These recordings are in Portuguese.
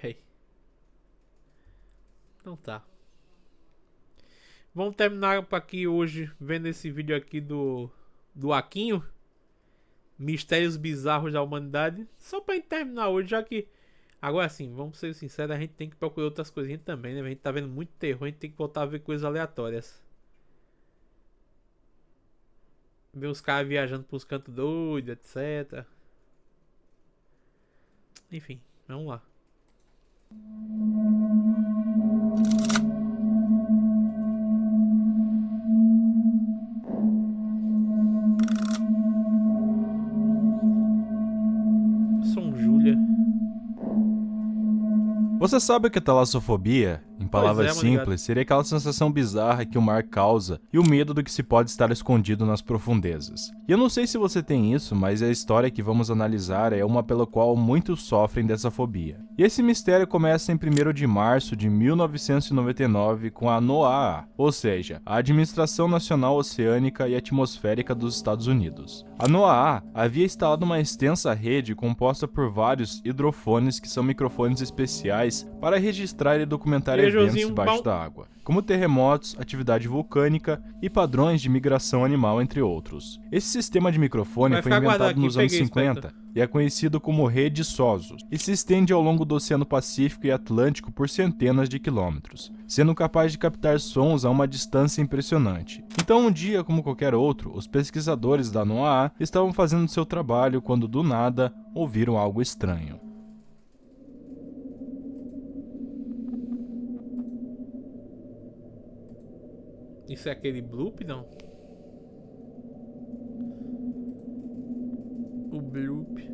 velho. Então tá. Vamos terminar aqui hoje vendo esse vídeo aqui do Aquinho. Mistérios bizarros da humanidade. Só pra gente terminar hoje, já que... Agora sim, vamos ser sinceros, a gente tem que procurar outras coisinhas também, né? A gente tá vendo muito terror, a gente tem que voltar a ver coisas aleatórias. Ver os caras viajando pros cantos doidos, etc. Enfim, vamos lá. Som Júlia. Você sabe o que é talassofobia? Em palavras mano, ligado. simples, seria aquela sensação bizarra que o mar causa e o medo do que se pode estar escondido nas profundezas. E eu não sei se você tem isso, mas a história que vamos analisar é uma pela qual muitos sofrem dessa fobia. E esse mistério começa em 1º de março de 1999 com a NOAA, ou seja, a Administração Nacional Oceânica e Atmosférica dos Estados Unidos. A NOAA havia instalado uma extensa rede composta por vários hidrofones, que são microfones especiais para registrar e documentar eventos debaixo da água, como terremotos, atividade vulcânica e padrões de migração animal, entre outros. Esse sistema de microfone foi inventado nos anos 50 e é conhecido como Rede SOSUS, e se estende ao longo do Oceano Pacífico e Atlântico por centenas de quilômetros, sendo capaz de captar sons a uma distância impressionante. Então, um dia como qualquer outro, os pesquisadores da NOAA estavam fazendo seu trabalho quando, do nada, ouviram algo estranho. Isso é aquele bloop, não? O bloop.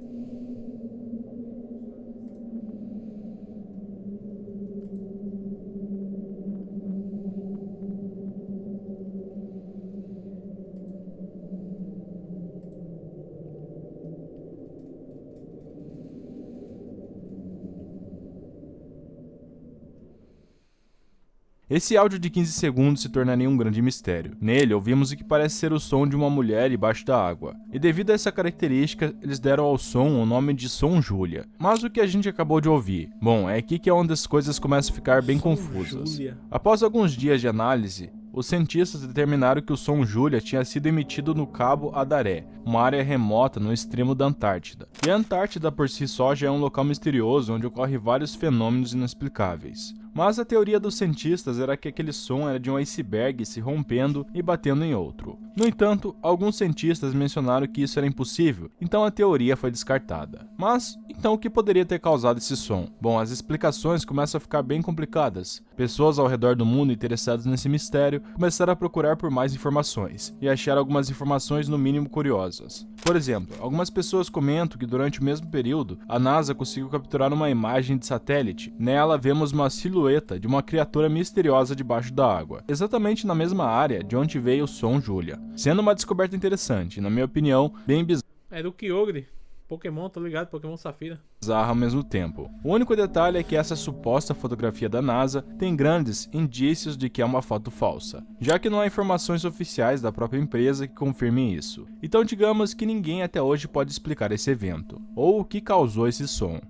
Esse áudio de 15 segundos se tornaria um grande mistério. Nele, ouvimos o que parece ser o som de uma mulher embaixo da água. E devido a essa característica, eles deram ao som o nome de Som Júlia. Mas o que a gente acabou de ouvir? Bom, é aqui que é onde as coisas começam a ficar bem confusas. Após alguns dias de análise, os cientistas determinaram que o Som Júlia tinha sido emitido no Cabo Adaré, uma área remota no extremo da Antártida. E a Antártida por si só já é um local misterioso onde ocorrem vários fenômenos inexplicáveis. Mas a teoria dos cientistas era que aquele som era de um iceberg se rompendo e batendo em outro. No entanto, alguns cientistas mencionaram que isso era impossível, então a teoria foi descartada. Mas, então o que poderia ter causado esse som? Bom, as explicações começam a ficar bem complicadas. Pessoas ao redor do mundo interessadas nesse mistério começaram a procurar por mais informações, e acharam algumas informações no mínimo curiosas. Por exemplo, algumas pessoas comentam que durante o mesmo período, a NASA conseguiu capturar uma imagem de satélite. Nela vemos uma silhueta de uma criatura misteriosa debaixo da água, exatamente na mesma área de onde veio o Som Júlia, sendo uma descoberta interessante, na minha opinião, bem bizarra. É do Kyogre. Pokémon, tô ligado, Pokémon Safira. Bizarra ao mesmo tempo. O único detalhe é que essa suposta fotografia da NASA tem grandes indícios de que é uma foto falsa, já que não há informações oficiais da própria empresa que confirmem isso. Então digamos que ninguém até hoje pode explicar esse evento, ou o que causou esse som.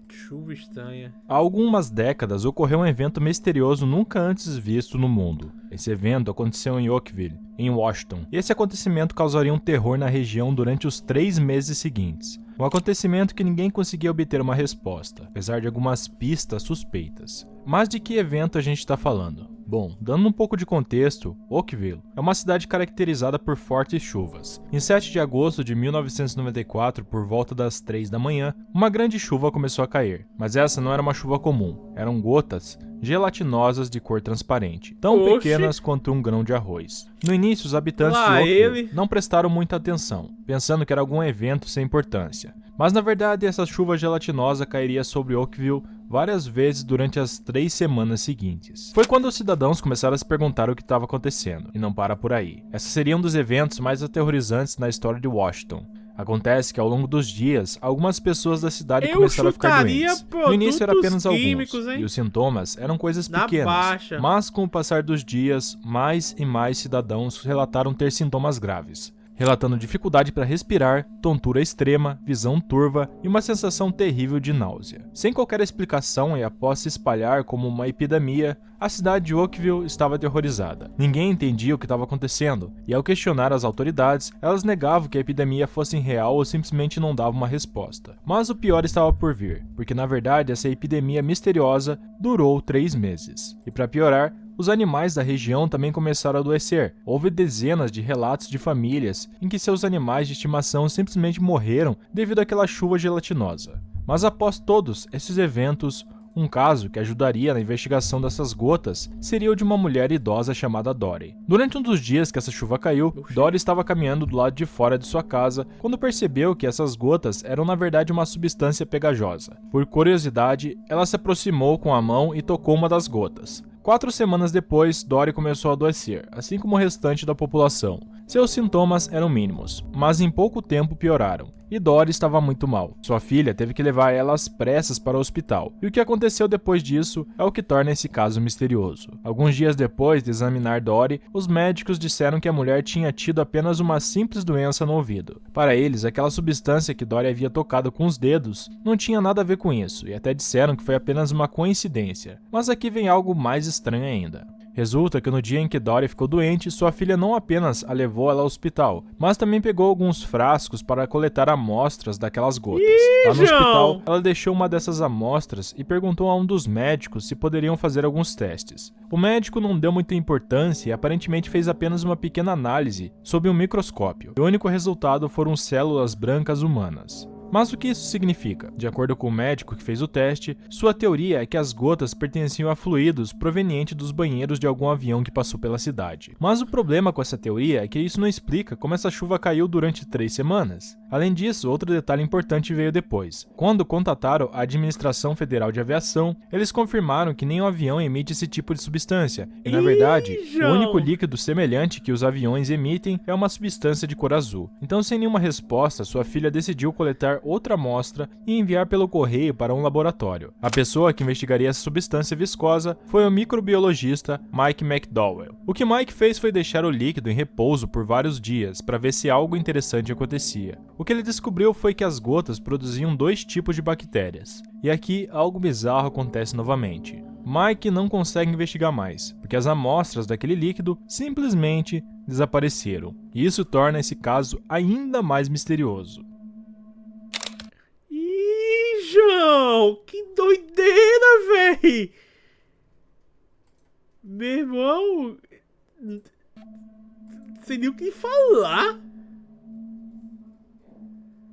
Chuva estranha. Há algumas décadas ocorreu um evento misterioso nunca antes visto no mundo. Esse evento aconteceu em Oakville, em Washington. Esse acontecimento causaria um terror na região durante os 3 meses seguintes. Um acontecimento que ninguém conseguia obter uma resposta, apesar de algumas pistas suspeitas. Mas de que evento a gente está falando? Bom, dando um pouco de contexto, Oakville é uma cidade caracterizada por fortes chuvas. Em 7 de agosto de 1994, por volta das 3 da manhã, uma grande chuva começou a cair. Mas essa não era uma chuva comum, eram gotas gelatinosas de cor transparente, tão pequenas quanto um grão de arroz. No início, os habitantes de Oakville não prestaram muita atenção, pensando que era algum evento sem importância. Mas na verdade, essa chuva gelatinosa cairia sobre Oakville várias vezes durante as 3 semanas seguintes. Foi quando os cidadãos começaram a se perguntar o que estava acontecendo, e não para por aí. Esse seria um dos eventos mais aterrorizantes na história de Washington. Acontece que ao longo dos dias, algumas pessoas da cidade começaram a ficar doentes. No início era apenas alguns, e os sintomas eram coisas pequenas. Mas com o passar dos dias, mais e mais cidadãos relataram ter sintomas graves. relatando dificuldade para respirar, tontura extrema, visão turva e uma sensação terrível de náusea. Sem qualquer explicação e após se espalhar como uma epidemia, a cidade de Oakville estava aterrorizada. Ninguém entendia o que estava acontecendo, e ao questionar as autoridades, elas negavam que a epidemia fosse real ou simplesmente não davam uma resposta. Mas o pior estava por vir, porque na verdade essa epidemia misteriosa durou 3 meses. E para piorar, os animais da região também começaram a adoecer. Houve dezenas de relatos de famílias em que seus animais de estimação simplesmente morreram devido àquela chuva gelatinosa. Mas após todos esses eventos, um caso que ajudaria na investigação dessas gotas seria o de uma mulher idosa chamada Dory. Durante um dos dias que essa chuva caiu, Dory estava caminhando do lado de fora de sua casa quando percebeu que essas gotas eram na verdade uma substância pegajosa. Por curiosidade, ela se aproximou com a mão e tocou uma das gotas. 4 semanas depois, Dory começou a adoecer, assim como o restante da população. Seus sintomas eram mínimos, mas em pouco tempo pioraram, e Dory estava muito mal. Sua filha teve que levar ela às pressas para o hospital, e o que aconteceu depois disso é o que torna esse caso misterioso. Alguns dias depois de examinar Dory, os médicos disseram que a mulher tinha tido apenas uma simples doença no ouvido. Para eles, aquela substância que Dory havia tocado com os dedos não tinha nada a ver com isso, e até disseram que foi apenas uma coincidência. Mas aqui vem algo mais estranho ainda. Resulta que no dia em que Dory ficou doente, sua filha não apenas a levou ela ao hospital, mas também pegou alguns frascos para coletar amostras daquelas gotas. Lá no hospital, ela deixou uma dessas amostras e perguntou a um dos médicos se poderiam fazer alguns testes. O médico não deu muita importância e aparentemente fez apenas uma pequena análise sob um microscópio. E o único resultado foram células brancas humanas. Mas o que isso significa? De acordo com o médico que fez o teste, sua teoria é que as gotas pertenciam a fluidos provenientes dos banheiros de algum avião que passou pela cidade. Mas o problema com essa teoria é que isso não explica como essa chuva caiu durante 3 semanas. Além disso, outro detalhe importante veio depois. Quando contataram a Administração Federal de Aviação, eles confirmaram que nenhum avião emite esse tipo de substância. E na verdade, o único líquido semelhante que os aviões emitem é uma substância de cor azul. Então, sem nenhuma resposta, sua filha decidiu coletar outra amostra e enviar pelo correio para um laboratório. A pessoa que investigaria essa substância viscosa foi o microbiologista Mike McDowell. O que Mike fez foi deixar o líquido em repouso por vários dias para ver se algo interessante acontecia. O que ele descobriu foi que as gotas produziam 2 tipos de bactérias. E aqui algo bizarro acontece novamente. Mike não consegue investigar mais, porque as amostras daquele líquido simplesmente desapareceram. E isso torna esse caso ainda mais misterioso. João, que doideira, véi! Meu irmão, não sei nem o que falar.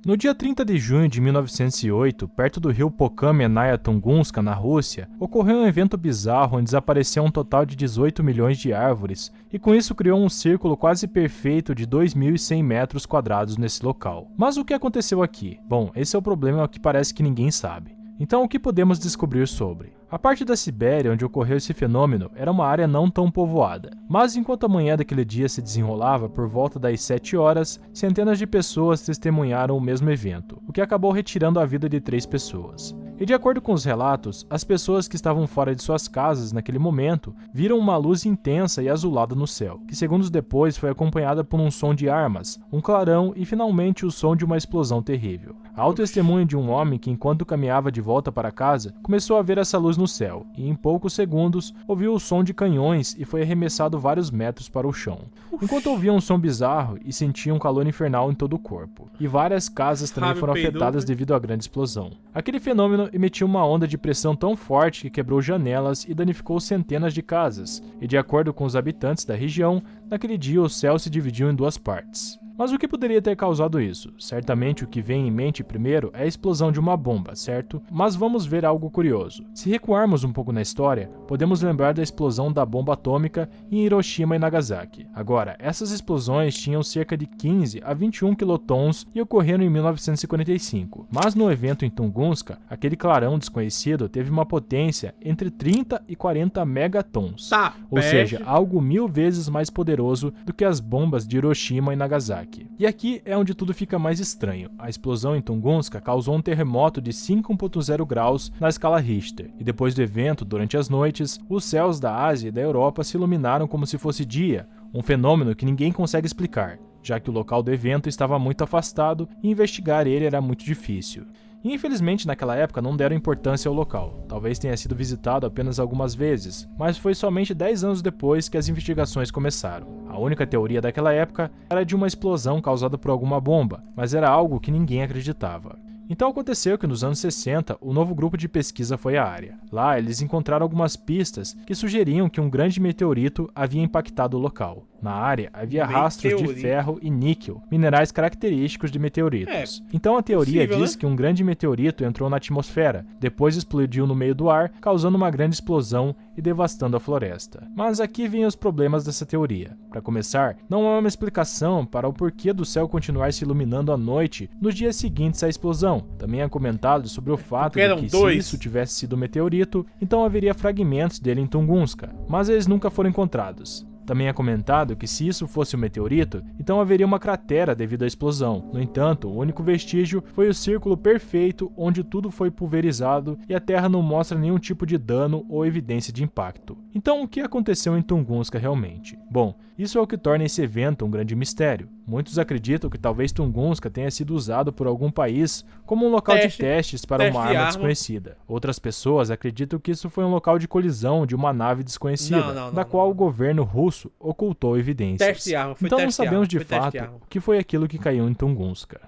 No dia 30 de junho de 1908, perto do rio Pokamenaya Tunguska, na Rússia, ocorreu um evento bizarro onde desapareceu um total de 18 milhões de árvores e com isso criou um círculo quase perfeito de 2.100 metros quadrados nesse local. Mas o que aconteceu aqui? Bom, esse é o problema que parece que ninguém sabe. Então o que podemos descobrir sobre? A parte da Sibéria onde ocorreu esse fenômeno era uma área não tão povoada, mas enquanto a manhã daquele dia se desenrolava por volta das 7 horas, centenas de pessoas testemunharam o mesmo evento, o que acabou retirando a vida de 3 pessoas. E de acordo com os relatos, as pessoas que estavam fora de suas casas naquele momento viram uma luz intensa e azulada no céu, que segundos depois foi acompanhada por um som de armas, um clarão e finalmente o som de uma explosão terrível. Há o testemunho de um homem que, enquanto caminhava de volta para casa, começou a ver essa luz no céu e em poucos segundos ouviu o som de canhões e foi arremessado vários metros para o chão. Enquanto ouvia um som bizarro e sentia um calor infernal em todo o corpo. E várias casas também foram afetadas devido à grande explosão. Aquele fenômeno emitiu uma onda de pressão tão forte que quebrou janelas e danificou centenas de casas. E de acordo com os habitantes da região, naquele dia o céu se dividiu em 2 partes. Mas o que poderia ter causado isso? Certamente o que vem em mente primeiro é a explosão de uma bomba, certo? Mas vamos ver algo curioso. Se recuarmos um pouco na história, podemos lembrar da explosão da bomba atômica em Hiroshima e Nagasaki. Agora, essas explosões tinham cerca de 15 a 21 quilotons e ocorreram em 1945. Mas no evento em Tunguska, aquele clarão desconhecido teve uma potência entre 30 e 40 megatons. Ou seja, algo 1000 vezes mais poderoso do que as bombas de Hiroshima e Nagasaki. E aqui é onde tudo fica mais estranho. A explosão em Tunguska causou um terremoto de 5,0 graus na escala Richter, e depois do evento, durante as noites, os céus da Ásia e da Europa se iluminaram como se fosse dia, um fenômeno que ninguém consegue explicar. já que o local do evento estava muito afastado e investigar ele era muito difícil. E infelizmente naquela época não deram importância ao local, talvez tenha sido visitado apenas algumas vezes, mas foi somente 10 anos depois que as investigações começaram. A única teoria daquela época era de uma explosão causada por alguma bomba, mas era algo que ninguém acreditava. Então aconteceu que nos anos 60, o novo grupo de pesquisa foi à área. Lá, eles encontraram algumas pistas que sugeriam que um grande meteorito havia impactado o local. Na área, havia rastros de ferro e níquel, minerais característicos de meteoritos. Então a teoria diz que um grande meteorito entrou na atmosfera, depois explodiu no meio do ar, causando uma grande explosão e devastando a floresta. Mas aqui vêm os problemas dessa teoria. Para começar, não há uma explicação para o porquê do céu continuar se iluminando à noite nos dias seguintes à explosão. Também é comentado sobre o fato de que se isso tivesse sido um meteorito, então haveria fragmentos dele em Tunguska, mas eles nunca foram encontrados. Também é comentado que se isso fosse um meteorito, então haveria uma cratera devido à explosão. No entanto, o único vestígio foi o círculo perfeito onde tudo foi pulverizado e a Terra não mostra nenhum tipo de dano ou evidência de impacto. Então, o que aconteceu em Tunguska realmente? Bom, isso é o que torna esse evento um grande mistério. Muitos acreditam que talvez Tunguska tenha sido usado por algum país como um local de testes para uma arma desconhecida. Outras pessoas acreditam que isso foi um local de colisão de uma nave desconhecida, da qual o governo russo ocultou evidências. Então não sabemos de fato o que foi aquilo que caiu em Tunguska.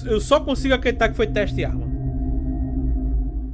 Eu só consigo acreditar que foi teste de arma.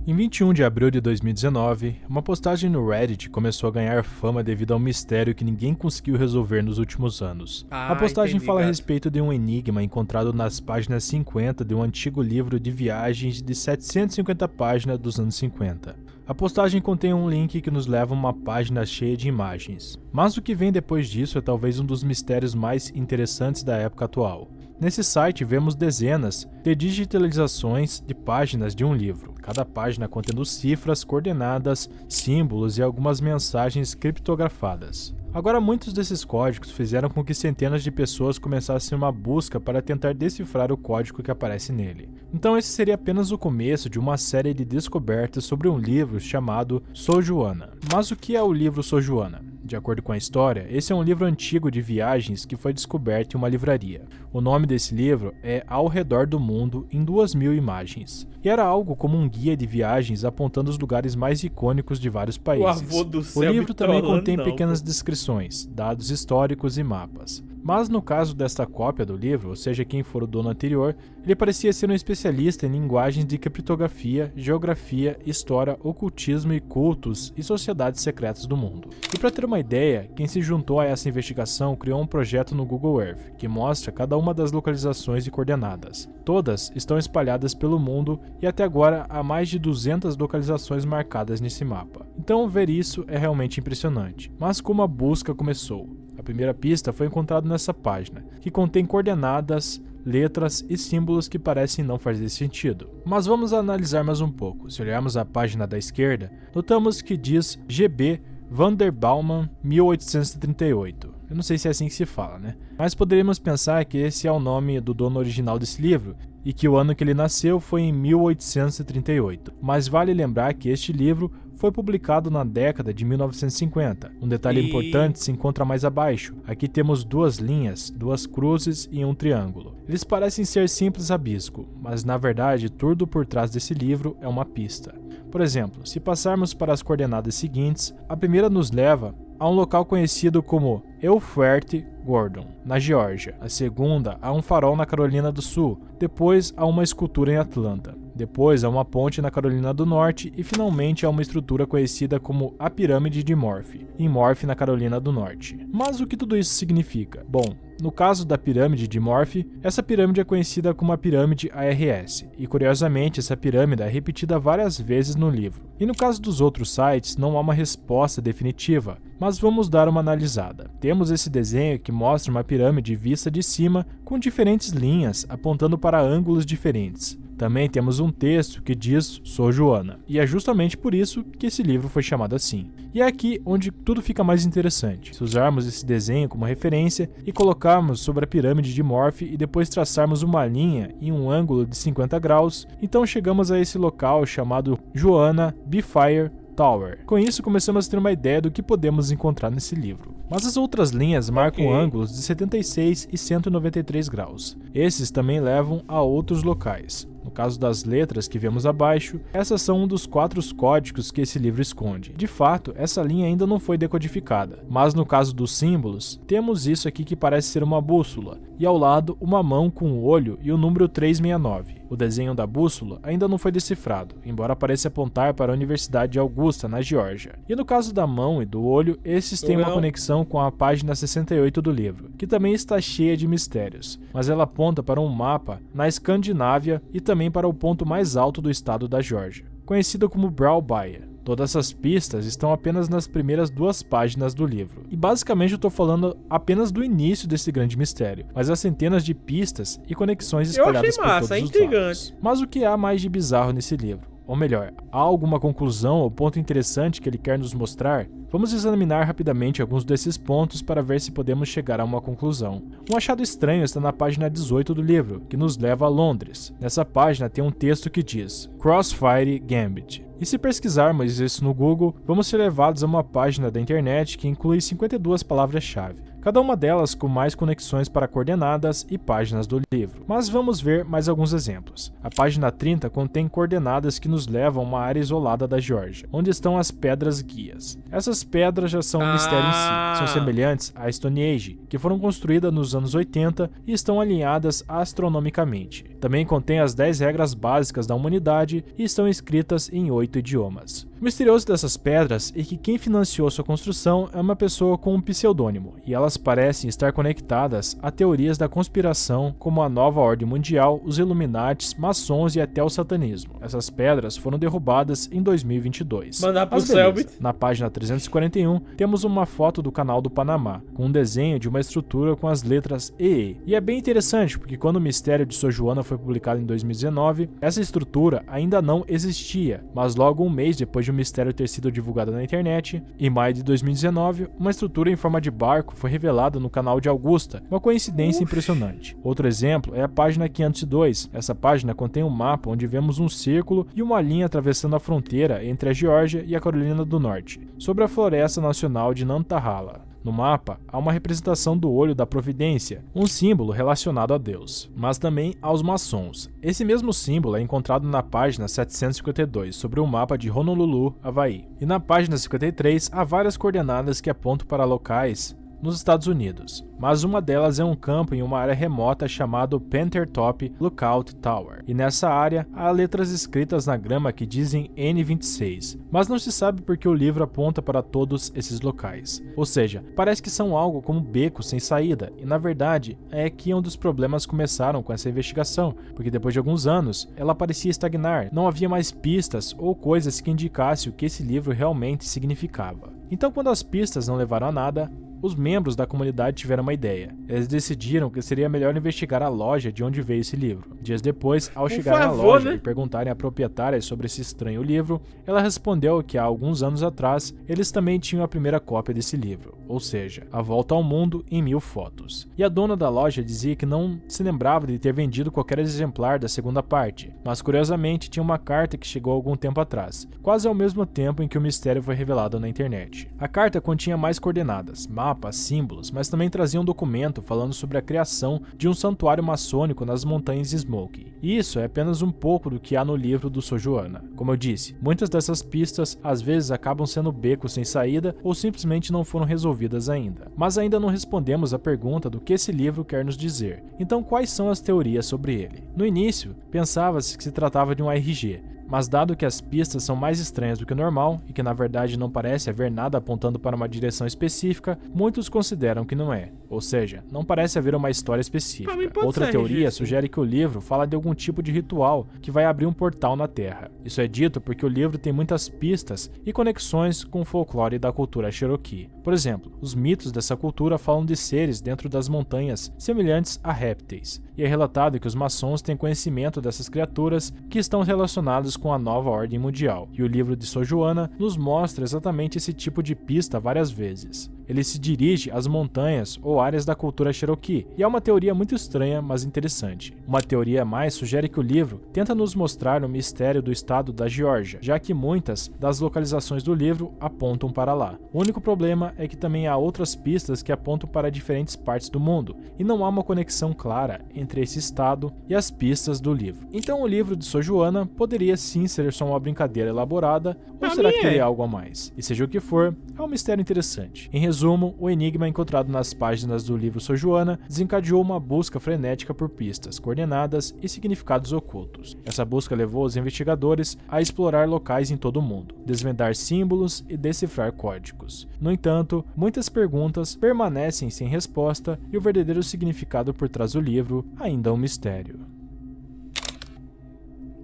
Em 21 de abril de 2019, uma postagem no Reddit começou a ganhar fama devido ao mistério que ninguém conseguiu resolver nos últimos anos. A postagem fala a respeito de um enigma encontrado nas páginas 50 de um antigo livro de viagens de 750 páginas dos anos 50. A postagem contém um link que nos leva a uma página cheia de imagens. Mas o que vem depois disso é talvez um dos mistérios mais interessantes da época atual. Nesse site vemos dezenas de digitalizações de páginas de um livro, cada página contendo cifras, coordenadas, símbolos e algumas mensagens criptografadas. Agora, muitos desses códigos fizeram com que centenas de pessoas começassem uma busca para tentar decifrar o código que aparece nele. Então esse seria apenas o começo de uma série de descobertas sobre um livro chamado Sojuana. Mas o que é o livro Sojuana? De acordo com a história, esse é um livro antigo de viagens que foi descoberto em uma livraria. O nome desse livro é Ao Redor do Mundo em 2000 imagens. E era algo como um guia de viagens apontando os lugares mais icônicos de vários países. O livro também contém pequenas descrições, dados históricos e mapas. Mas no caso desta cópia do livro, ou seja, quem for o dono anterior, ele parecia ser um especialista em linguagens de criptografia, geografia, história, ocultismo e cultos e sociedades secretas do mundo. E para ter uma ideia, quem se juntou a essa investigação criou um projeto no Google Earth, que mostra cada uma das localizações e coordenadas. Todas estão espalhadas pelo mundo e até agora há mais de 200 localizações marcadas nesse mapa. Então ver isso é realmente impressionante. Mas como a busca começou? A primeira pista foi encontrada nessa página, que contém coordenadas, letras e símbolos que parecem não fazer sentido. Mas vamos analisar mais um pouco. Se olharmos a página da esquerda, notamos que diz GB Vanderbauman 1838. Eu não sei se é assim que se fala, né? Mas poderíamos pensar que esse é o nome do dono original desse livro e que o ano que ele nasceu foi em 1838. Mas vale lembrar que este livro foi publicado na década de 1950. Um detalhe importante se encontra mais abaixo. Aqui temos duas linhas, duas cruzes e um triângulo. Eles parecem ser simples rabisco, mas na verdade tudo por trás desse livro é uma pista. Por exemplo, se passarmos para as coordenadas seguintes, a primeira nos leva a um local conhecido como Elfert Gordon, na Geórgia. A segunda a um farol na Carolina do Sul, depois a uma escultura em Atlanta, depois a uma ponte na Carolina do Norte e finalmente a uma estrutura conhecida como a Pirâmide de Morph, em Morph, na Carolina do Norte. Mas o que tudo isso significa? Bom, no caso da Pirâmide de Morph, essa pirâmide é conhecida como a Pirâmide ARS, e curiosamente essa pirâmide é repetida várias vezes no livro. E no caso dos outros sites, não há uma resposta definitiva, mas vamos dar uma analisada. Temos esse desenho que mostra uma pirâmide vista de cima com diferentes linhas apontando para ângulos diferentes. Também temos um texto que diz Sojuana, e é justamente por isso que esse livro foi chamado assim. E é aqui onde tudo fica mais interessante. Se usarmos esse desenho como referência e colocarmos sobre a pirâmide de Morph e depois traçarmos uma linha em um ângulo de 50 graus, então chegamos a esse local chamado Joanna Bifire Tower. Com isso, começamos a ter uma ideia do que podemos encontrar nesse livro. Mas as outras linhas marcam ângulos de 76 e 193 graus. Esses também levam a outros locais. No caso das letras que vemos abaixo, essas são um dos 4 códigos que esse livro esconde. De fato, essa linha ainda não foi decodificada, mas no caso dos símbolos, temos isso aqui que parece ser uma bússola, e ao lado uma mão com o olho e o número 369. O desenho da bússola ainda não foi decifrado, embora pareça apontar para a Universidade de Augusta, na Geórgia. E no caso da mão e do olho, esses têm uma conexão com a página 68 do livro, que também está cheia de mistérios, mas ela aponta para um mapa na Escandinávia e também para o ponto mais alto do estado da Geórgia, conhecido como Braubaia. Todas essas pistas estão apenas nas primeiras 2 páginas do livro. E basicamente eu estou falando apenas do início desse grande mistério, mas há centenas de pistas e conexões espalhadas por todos os lados. Mas o que há mais de bizarro nesse livro? Ou melhor, há alguma conclusão ou ponto interessante que ele quer nos mostrar? Vamos examinar rapidamente alguns desses pontos para ver se podemos chegar a uma conclusão. Um achado estranho está na página 18 do livro, que nos leva a Londres. Nessa página tem um texto que diz Crossfire Gambit. E se pesquisarmos isso no Google, vamos ser levados a uma página da internet que inclui 52 palavras-chave, cada uma delas com mais conexões para coordenadas e páginas do livro. Mas vamos ver mais alguns exemplos. A página 30 contém coordenadas que nos levam a uma área isolada da Geórgia, onde estão as pedras guias. Essas pedras já são um mistério em si, são semelhantes à Stone Age, que foram construídas nos anos 80 e estão alinhadas astronomicamente. Também contém as 10 regras básicas da humanidade e estão escritas em 8 idiomas. O misterioso dessas pedras é que quem financiou sua construção é uma pessoa com um pseudônimo, e elas parecem estar conectadas a teorias da conspiração como a Nova Ordem Mundial, os Illuminates, maçons e até o satanismo. Essas pedras foram derrubadas em 2022. Mandar pro Selbit. Na página 341 temos uma foto do Canal do Panamá, com um desenho de uma estrutura com as letras EE. E é bem interessante porque quando o Mistério de Sojuana foi publicado em 2019, essa estrutura ainda não existia, mas logo um mês depois de o mistério ter sido divulgado na internet, em maio de 2019, uma estrutura em forma de barco foi revelada no canal de Augusta, uma coincidência impressionante. Outro exemplo é a página 502. Essa página contém um mapa onde vemos um círculo e uma linha atravessando a fronteira entre a Geórgia e a Carolina do Norte, sobre a Floresta Nacional de Nantahala. No mapa, há uma representação do olho da providência, um símbolo relacionado a Deus, mas também aos maçons. Esse mesmo símbolo é encontrado na página 752, sobre o mapa de Honolulu, Havaí. E na página 53, há várias coordenadas que apontam para locais nos Estados Unidos, mas uma delas é um campo em uma área remota chamado Panther-Top Lookout Tower, e nessa área há letras escritas na grama que dizem N26, mas não se sabe porque o livro aponta para todos esses locais, ou seja, parece que são algo como becos sem saída, e na verdade é que um dos problemas começaram com essa investigação, porque depois de alguns anos ela parecia estagnar, não havia mais pistas ou coisas que indicassem o que esse livro realmente significava. Então quando as pistas não levaram a nada, os membros da comunidade tiveram uma ideia. Eles decidiram que seria melhor investigar a loja de onde veio esse livro. Dias depois, ao chegarem à loja e perguntarem à proprietária sobre esse estranho livro, ela respondeu que há alguns anos atrás, eles também tinham a primeira cópia desse livro, ou seja, A Volta ao Mundo em 1000 fotos. E a dona da loja dizia que não se lembrava de ter vendido qualquer exemplar da segunda parte, mas curiosamente tinha uma carta que chegou algum tempo atrás, quase ao mesmo tempo em que o mistério foi revelado na internet. A carta continha mais coordenadas, mapas, símbolos, mas também trazia um documento falando sobre a criação de um santuário maçônico nas montanhas Smoky. E isso é apenas um pouco do que há no livro do Sojuana. Como eu disse, muitas dessas pistas às vezes acabam sendo becos sem saída ou simplesmente não foram resolvidas ainda. Mas ainda não respondemos a pergunta do que esse livro quer nos dizer. Então quais são as teorias sobre ele? No início, pensava-se que se tratava de um ARG, mas dado que as pistas são mais estranhas do que o normal e que na verdade não parece haver nada apontando para uma direção específica, muitos consideram que não é, ou seja, não parece haver uma história específica. Outra teoria sugere que o livro fala de algum tipo de ritual que vai abrir um portal na Terra. Isso é dito porque o livro tem muitas pistas e conexões com o folclore da cultura Cherokee. Por exemplo, os mitos dessa cultura falam de seres dentro das montanhas semelhantes a répteis, e é relatado que os maçons têm conhecimento dessas criaturas que estão relacionadas com a nova ordem mundial, e o livro de Sojuana nos mostra exatamente esse tipo de pista várias vezes. Ele se dirige às montanhas ou áreas da cultura Cherokee, e é uma teoria muito estranha, mas interessante. Uma teoria a mais sugere que o livro tenta nos mostrar o mistério do estado da Geórgia, já que muitas das localizações do livro apontam para lá. O único problema é que também há outras pistas que apontam para diferentes partes do mundo, e não há uma conexão clara entre esse estado e as pistas do livro. Então o livro de Sojuana poderia sim ser só uma brincadeira elaborada, ou será que teria algo a mais? E seja o que for, é um mistério interessante. Em resumo, o enigma encontrado nas páginas do livro Sojuana desencadeou uma busca frenética por pistas, coordenadas e significados ocultos. Essa busca levou os investigadores a explorar locais em todo o mundo, desvendar símbolos e decifrar códigos. No entanto, muitas perguntas permanecem sem resposta e o verdadeiro significado por trás do livro ainda é um mistério.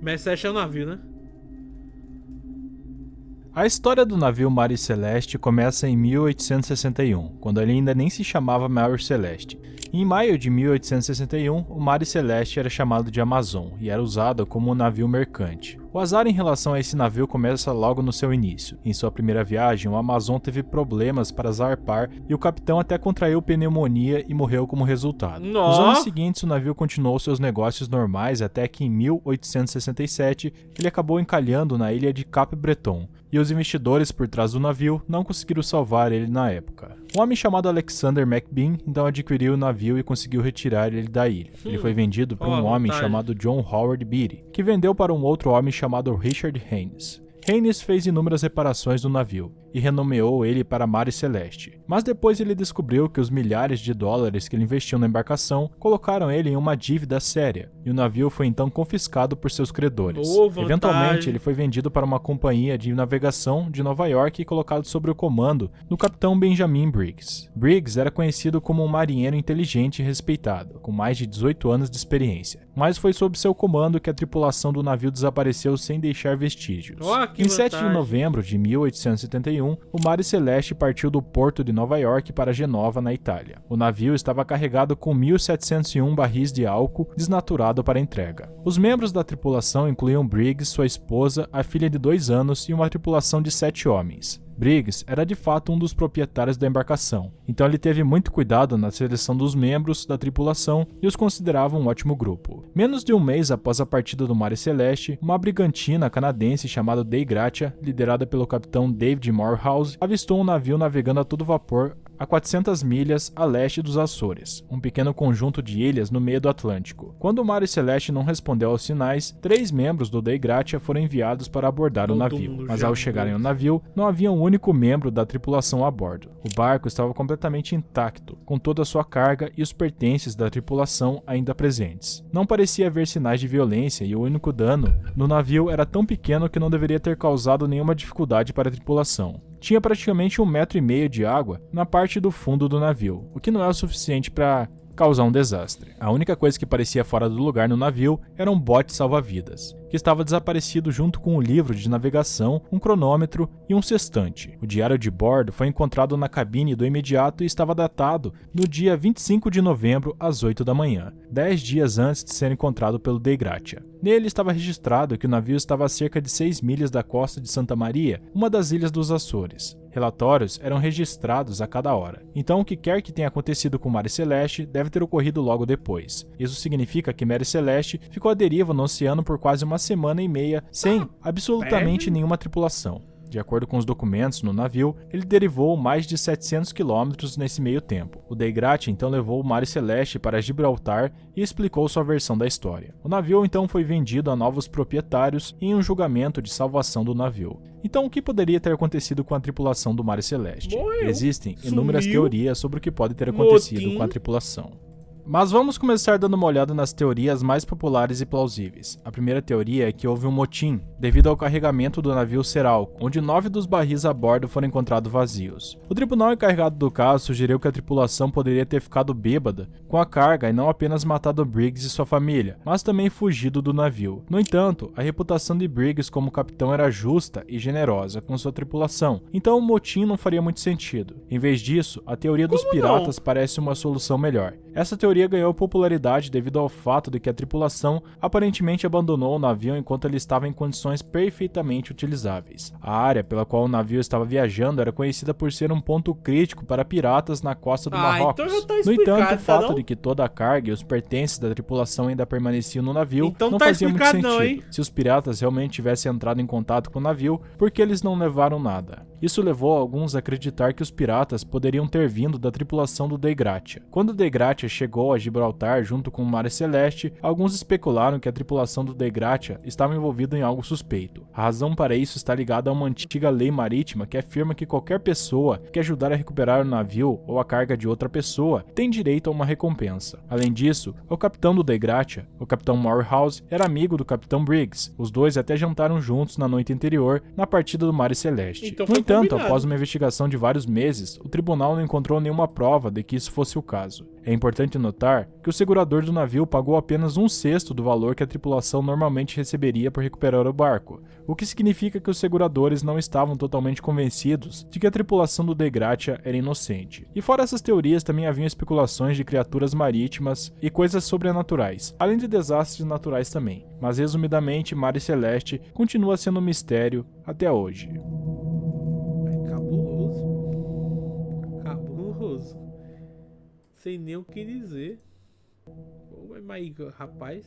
Mestre é o navio, né? A história do navio Mare Celeste começa em 1861, quando ele ainda nem se chamava Mare Celeste. Em maio de 1861, o Mare Celeste era chamado de Amazon e era usado como um navio mercante. O azar em relação a esse navio começa logo no seu início. Em sua primeira viagem, o Amazon teve problemas para zarpar e o capitão até contraiu pneumonia e morreu como resultado. Nos anos seguintes, o navio continuou seus negócios normais até que em 1867 ele acabou encalhando na ilha de Cap Breton, e os investidores por trás do navio não conseguiram salvar ele na época. Um homem chamado Alexander McBean então adquiriu o navio e conseguiu retirar ele da ilha. Ele foi vendido por um homem chamado John Howard Beatty, que vendeu para um outro homem chamado Richard Haynes. Haynes fez inúmeras reparações no navio e renomeou ele para Mare Celeste. Mas depois ele descobriu que os milhares de dólares que ele investiu na embarcação colocaram ele em uma dívida séria, e o navio foi então confiscado por seus credores. Eventualmente, ele foi vendido para uma companhia de navegação de Nova York e colocado sob o comando do capitão Benjamin Briggs. Briggs era conhecido como um marinheiro inteligente e respeitado, com mais de 18 anos de experiência, mas foi sob seu comando que a tripulação do navio desapareceu sem deixar vestígios. Em 7 de novembro de 1871, o Mare Celeste partiu do porto de Nova York para Genova, na Itália. O navio estava carregado com 1.701 barris de álcool desnaturado para entrega. Os membros da tripulação incluíam Briggs, sua esposa, a filha de 2 anos e uma tripulação de 7 homens. Briggs era de fato um dos proprietários da embarcação, então ele teve muito cuidado na seleção dos membros da tripulação e os considerava um ótimo grupo. Menos de um mês após a partida do Mare Celeste, uma brigantina canadense chamada Dei Gratia, liderada pelo capitão David Morehouse, avistou um navio navegando a todo vapor a 400 milhas a leste dos Açores, um pequeno conjunto de ilhas no meio do Atlântico. Quando o Mare Celeste não respondeu aos sinais, 3 membros do Dei Gratia foram enviados para abordar o navio, mas ao chegarem no navio, não havia um único membro da tripulação a bordo. O barco estava completamente intacto, com toda a sua carga e os pertences da tripulação ainda presentes. Não parecia haver sinais de violência e o único dano no navio era tão pequeno que não deveria ter causado nenhuma dificuldade para a tripulação. Tinha praticamente 1,5 metro de água na parte do fundo do navio, o que não é o suficiente para causar um desastre. A única coisa que parecia fora do lugar no navio era um bote salva-vidas, que estava desaparecido junto com um livro de navegação, um cronômetro e um sextante. O diário de bordo foi encontrado na cabine do imediato e estava datado no dia 25 de novembro às 8 da manhã, 10 dias antes de ser encontrado pelo Dei Gratia. Nele estava registrado que o navio estava a cerca de 6 milhas da costa de Santa Maria, uma das ilhas dos Açores. Relatórios eram registrados a cada hora. Então, o que quer que tenha acontecido com Mare Celeste deve ter ocorrido logo depois. Isso significa que Mare Celeste ficou à deriva no oceano por quase uma semana e meia, sem absolutamente nenhuma tripulação. De acordo com os documentos no navio, ele derivou mais de 700 quilômetros nesse meio tempo. O Dei Gratia então levou o Mare Celeste para Gibraltar e explicou sua versão da história. O navio então foi vendido a novos proprietários em um julgamento de salvação do navio. Então, o que poderia ter acontecido com a tripulação do Mare Celeste? Existem inúmeras teorias sobre o que pode ter acontecido com a tripulação. Mas vamos começar dando uma olhada nas teorias mais populares e plausíveis. A primeira teoria é que houve um motim devido ao carregamento do navio Seralco, onde 9 dos barris a bordo foram encontrados vazios. O tribunal encarregado do caso sugeriu que a tripulação poderia ter ficado bêbada com a carga e não apenas matado Briggs e sua família, mas também fugido do navio. No entanto, a reputação de Briggs como capitão era justa e generosa com sua tripulação, então o motim não faria muito sentido. Em vez disso, a teoria dos piratas parece uma solução melhor. Essa teoria teoria ganhou popularidade devido ao fato de que a tripulação aparentemente abandonou o navio enquanto ele estava em condições perfeitamente utilizáveis. A área pela qual o navio estava viajando era conhecida por ser um ponto crítico para piratas na costa do Marrocos. Então já tá No explicado, entanto, o fato não? de que toda a carga e os pertences da tripulação ainda permaneciam no navio Então não tá fazia muito explicado sentido. não, hein? Se os piratas realmente tivessem entrado em contato com o navio, por que eles não levaram nada? Isso levou alguns a acreditar que os piratas poderiam ter vindo da tripulação do Dei Gratia. Quando o Dei Gratia chegou a Gibraltar junto com o Mare Celeste, alguns especularam que a tripulação do Dei Gratia estava envolvida em algo suspeito. A razão para isso está ligada a uma antiga lei marítima que afirma que qualquer pessoa que ajudar a recuperar o navio ou a carga de outra pessoa tem direito a uma recompensa. Além disso, o capitão do Dei Gratia, o capitão Morehouse, era amigo do capitão Briggs. Os dois até jantaram juntos na noite anterior na partida do Mare Celeste. Então No foi entanto, combinado. após uma investigação de vários meses, o tribunal não encontrou nenhuma prova de que isso fosse o caso. É importante notar que o segurador do navio pagou apenas 1/6 do valor que a tripulação normalmente receberia por recuperar o barco, o que significa que os seguradores não estavam totalmente convencidos de que a tripulação do Dei Gratia era inocente. E fora essas teorias, também haviam especulações de criaturas marítimas e coisas sobrenaturais, além de desastres naturais também. Mas resumidamente, Mare Celeste continua sendo um mistério até hoje. Cabuloso. Cabuloso. Sem nem o que dizer. Pô, mas rapaz.